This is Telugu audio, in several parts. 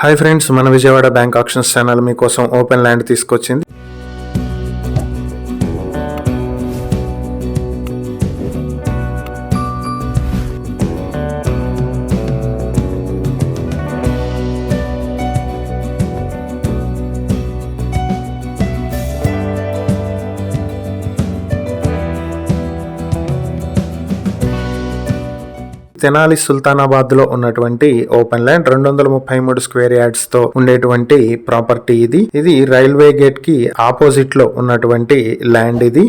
హాయ్ ఫ్రెండ్స్, మన విజయవాడ బ్యాంక్ ఆక్షన్స్ ఛానల్ మీకోసం ఓపెన్ ల్యాండ్ తీసుకొచ్చింది. తెనాలి సుల్తానాబాద్ లో ఉన్నటువంటి ఓపెన్ ల్యాండ్ 233 స్క్వేర్ యార్డ్స్ తో ఉండేటువంటి ప్రాపర్టీ ఇది రైల్వే గేట్ కి ఆపోజిట్ లో ఉన్నటువంటి ల్యాండ్ ఇది.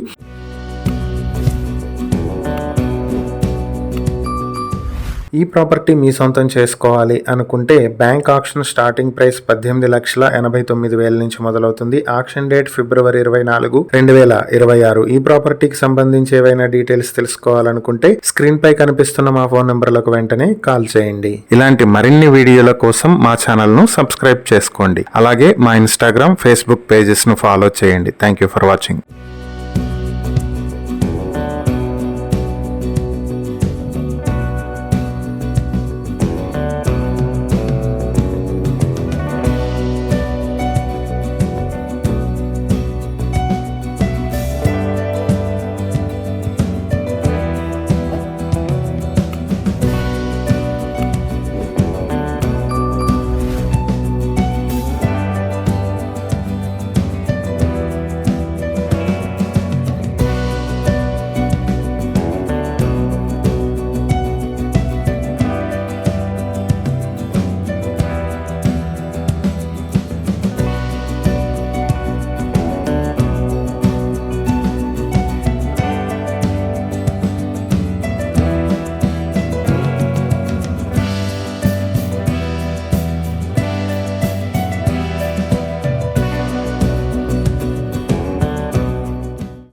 ఈ ప్రాపర్టీ మీ సొంతం చేసుకోవాలి అనుకుంటే బ్యాంక్ ఆక్షన్ స్టార్టింగ్ ప్రైస్ 18,89,000 నుంచి మొదలవుతుంది. ఆక్షన్ డేట్ ఫిబ్రవరి 24, 2026. ఈ ప్రాపర్టీకి సంబంధించి ఏవైనా డీటెయిల్స్ తెలుసుకోవాలనుకుంటే స్క్రీన్ పై కనిపిస్తున్న మా ఫోన్ నెంబర్లకు వెంటనే కాల్ చేయండి. ఇలాంటి మరిన్ని వీడియోల కోసం మా ఛానల్ ను సబ్స్క్రైబ్ చేసుకోండి. అలాగే మా ఇన్స్టాగ్రామ్, ఫేస్బుక్ పేజెస్ ను ఫాలో చేయండి. Thank you for watching.